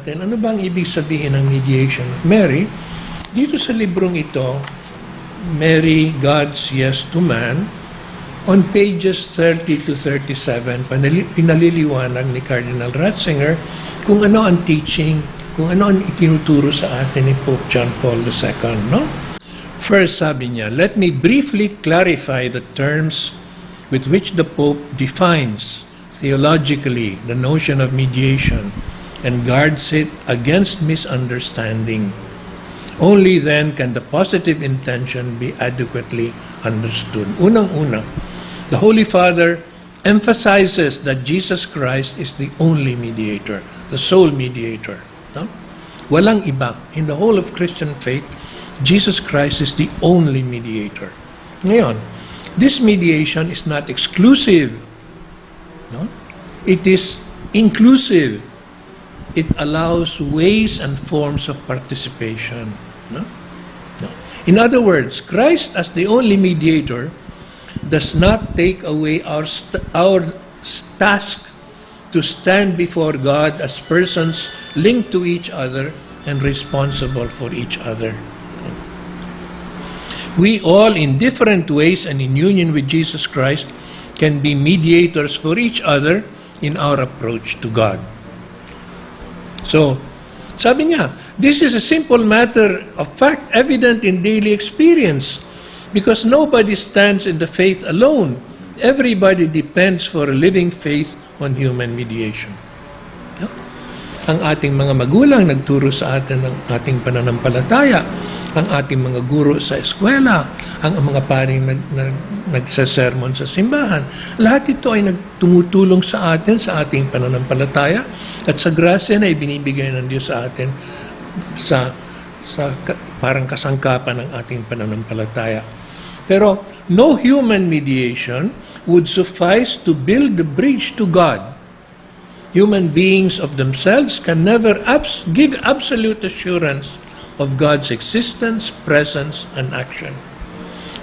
natin, ano ba ang ibig sabihin ng mediation of Mary? Dito sa librong ito, Mary, God's Yes to Man, on pages 30 to 37, pinaliliwanag ni Cardinal Ratzinger kung ano ang teaching, kung ano ang itinuturo sa atin ni Pope John Paul II, no? First, sabi niya, let me briefly clarify the terms with which the Pope defines theologically the notion of mediation and guards it against misunderstanding. Only then can the positive intention be adequately understood. Unang-una, the Holy Father emphasizes that Jesus Christ is the only mediator, the sole mediator. No? Walang iba. In the whole of Christian faith, Jesus Christ is the only mediator. Ngayon, this mediation is not exclusive. No? It is inclusive. It allows ways and forms of participation. No? No. In other words, Christ as the only mediator does not take away our task to stand before God as persons linked to each other and responsible for each other. We all, in different ways and in union with Jesus Christ, can be mediators for each other in our approach to God. So, sabi niya, this is a simple matter of fact evident in daily experience because nobody stands in the faith alone. Everybody depends for a living faith on human mediation. No? Ang ating mga magulang nagturo sa atin ng ating pananampalataya, ang ating mga guro sa eskwela, ang mga paring nagsasermon sa simbahan. Lahat ito ay nagtumutulong sa atin sa ating pananampalataya at sa grasya na ibinibigay ng Diyos sa atin sa parang kasangkapan ng ating pananampalataya. Pero no human mediation would suffice to build the bridge to God. Human beings of themselves can never give absolute assurance of God's existence, presence, and action.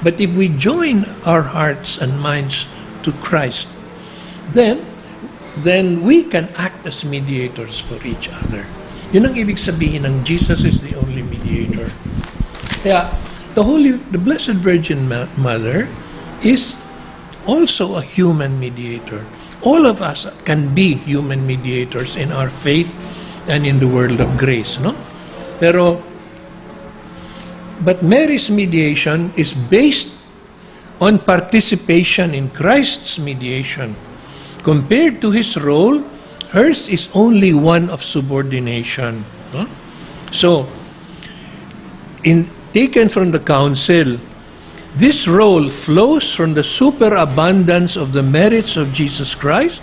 But if we join our hearts and minds to Christ, then we can act as mediators for each other. Yun ang ibig sabihin ng Jesus is the only mediator. Kaya, the Blessed Virgin Mother is also a human mediator. All of us can be human mediators in our faith and in the world of grace, no? But Mary's mediation is based on participation in Christ's mediation. Compared to his role, hers is only one of subordination. No? So, taken from the council, this role flows from the superabundance of the merits of Jesus Christ,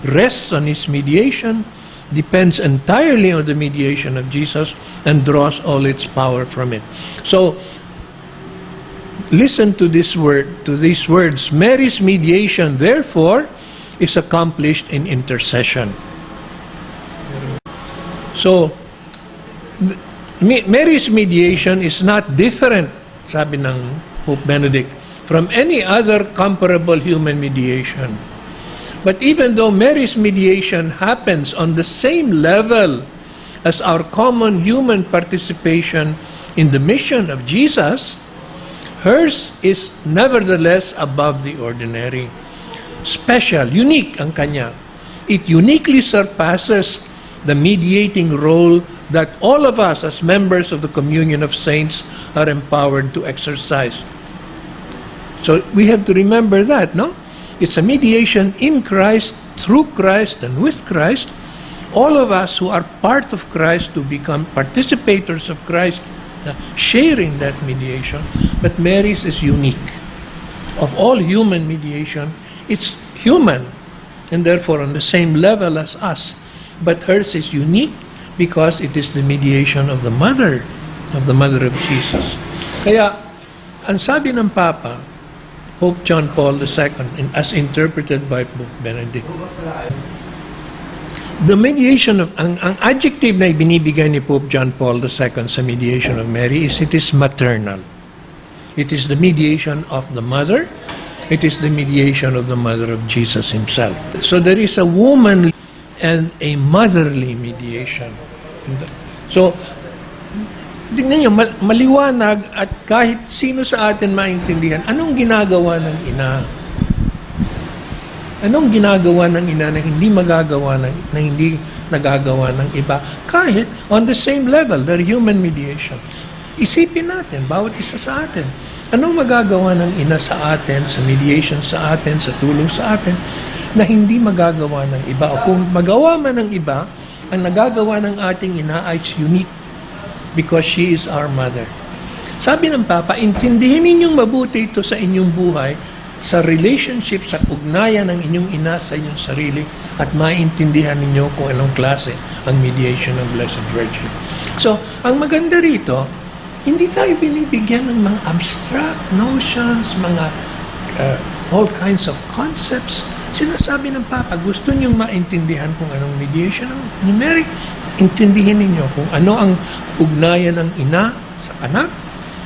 rests on his mediation, depends entirely on the mediation of Jesus, and draws all its power from it. So, listen to these words. Mary's mediation, therefore, is accomplished in intercession. So, Mary's mediation is not different, sabi ng Pope Benedict, from any other comparable human mediation. But even though Mary's mediation happens on the same level as our common human participation in the mission of Jesus, hers is nevertheless above the ordinary. Special, unique ang kanya. It uniquely surpasses the mediating role that all of us as members of the communion of saints are empowered to exercise. So we have to remember that, no? It's a mediation in Christ, through Christ, and with Christ. All of us who are part of Christ to become participators of Christ, sharing that mediation. But Mary's is unique. Of all human mediation, it's human, and therefore on the same level as us. But hers is unique because it is the mediation of the Mother of Jesus. Kaya, ang sabi ng Papa, Pope John Paul II, as interpreted by Pope Benedict. The mediation of, ang adjective na ibinibigay ni Pope John Paul II sa mediation of Mary is it is maternal. It is the mediation of the Mother. It is the mediation of the Mother of Jesus himself. So there is a woman and a motherly mediation. So, tingnan nyo, maliwanag at kahit sino sa atin maintindihan, anong ginagawa ng ina? Anong ginagawa ng ina na hindi magagawa na hindi nagagawa ng iba? Kahit on the same level, the human mediation. Isipin natin, bawat isa sa atin. Anong magagawa ng ina sa atin, sa mediation sa atin, sa tulong sa atin, na hindi magagawa ng iba? O kung magawa man ng iba, ang nagagawa ng ating ina ay unique because she is our mother. Sabi ng Papa, intindihin ninyong mabuti ito sa inyong buhay, sa relationship, sa ugnayan ng inyong ina sa inyong sarili, at maintindihan ninyo kung anong klase ang mediation ng Blessed Virgin. So, ang maganda rito, hindi tayo binibigyan ng mga abstract notions, mga all kinds of concepts. Sinasabi ng Papa, gusto niyong maintindihan kung anong mediation ni Mary, intindihin ninyo kung ano ang ugnayan ng ina sa anak,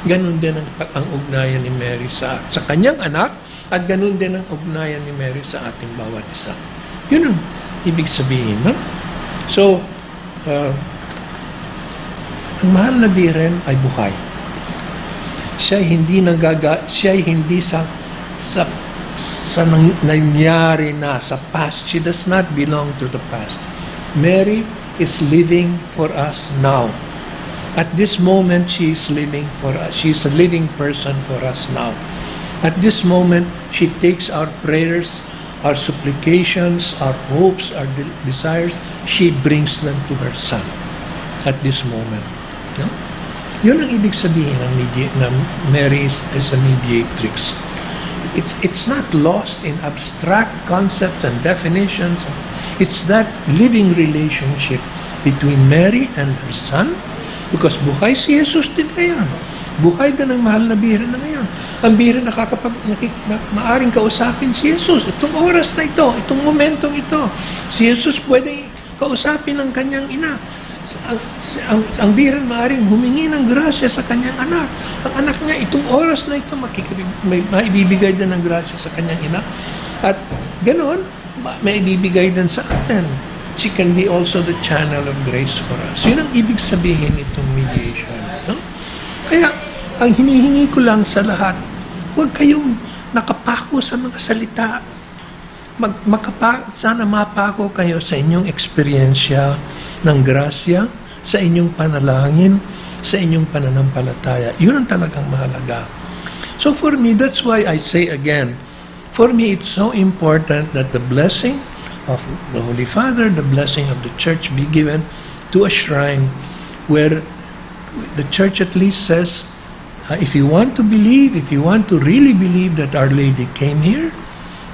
ganun din ang ugnayan ni Mary sa kanyang anak, at ganun din ang ugnayan ni Mary sa ating bawat isa. Yun ang ibig sabihin, no? So, ang mahal na Birhen ay buhay. Siya hindi sa nangyari na sa past. She does not belong to the past. Mary is living for us now. At this moment, she is living for us. She is a living person for us now. At this moment, she takes our prayers, our supplications, our hopes, our desires. She brings them to her Son at this moment. No? Yun ang ibig sabihin ng Mary is a mediatrix. It's not lost in abstract concepts and definitions. It's that living relationship between Mary and her Son, because buhay si Jesus din ngayon. Buhay din ang mahal na Birhen na ngayon. Ang Birhen maaring kausapin si Jesus. Itong oras na ito, itong momentong ito, si Jesus pwede kausapin ng kanyang ina. Ang Birhen maaring humingi ng grasya sa kanyang anak. Ang anak niya, itong oras na ito, maibibigay din ng grasya sa kanyang ina. At ganoon, maibibigay din sa atin. She can be also the channel of grace for us. Yun ang ibig sabihin itong mediation. No? Kaya, ang hinihingi ko lang sa lahat, huwag kayong nakapako sa mga salita. Sana mapako kayo sa inyong eksperyensya ng grasya, sa inyong panalangin, sa inyong pananampalataya. Yun ang talagang mahalaga. So for me, that's why I say again, for me it's so important that the blessing of the Holy Father, the blessing of the Church be given to a shrine where the Church at least says, if you want to believe, if you want to really believe that Our Lady came here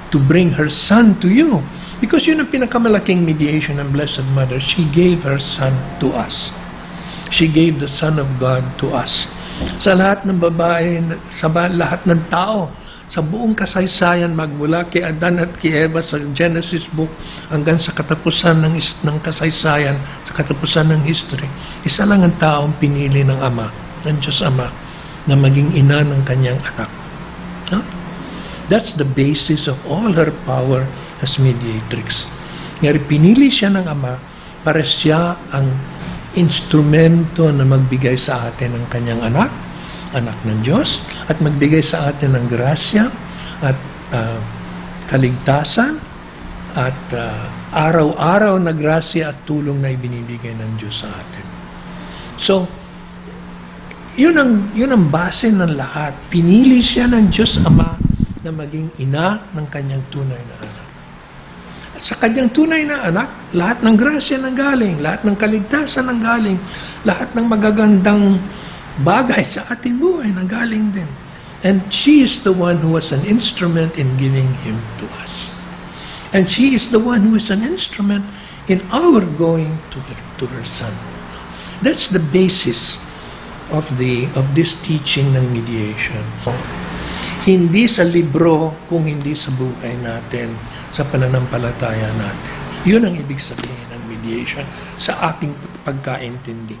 to bring her Son to you, because yun ang pinakamalaking mediation ng Blessed Mother, she gave her Son to us. She gave the Son of God to us. Sa lahat ng babae, sa lahat ng tao, sa buong kasaysayan, magmula kay Adan at kay Eva sa Genesis book hanggang sa katapusan ng kasaysayan, sa katapusan ng history, isa lang ang taong pinili ng Ama, ng Diyos Ama, na maging ina ng kanyang anak. No? That's the basis of all her power as mediatrix. Ngayari, pinili siya ng Ama para siya ang instrumento na magbigay sa atin ng kanyang anak, anak ng Diyos, at magbigay sa atin ng grasya at kaligtasan at araw-araw na grasya at tulong na ibinibigay ng Diyos sa atin. So, yun ang base ng lahat. Pinili siya ng Diyos Ama na maging ina ng kanyang tunay na anak. At sa kanyang tunay na anak, lahat ng grasya nang galing, lahat ng kaligtasan nang galing, lahat ng magagandang bagay sa ating buhay nang galing din. And she is the one who was an instrument in giving him to us. And she is the one who is an instrument in our going to her Son. That's the basis of this teaching ng mediation. Hindi sa libro, kung hindi sa buhay natin, sa pananampalataya natin. Yun ang ibig sabihin ng mediation sa aking pagkaintindi.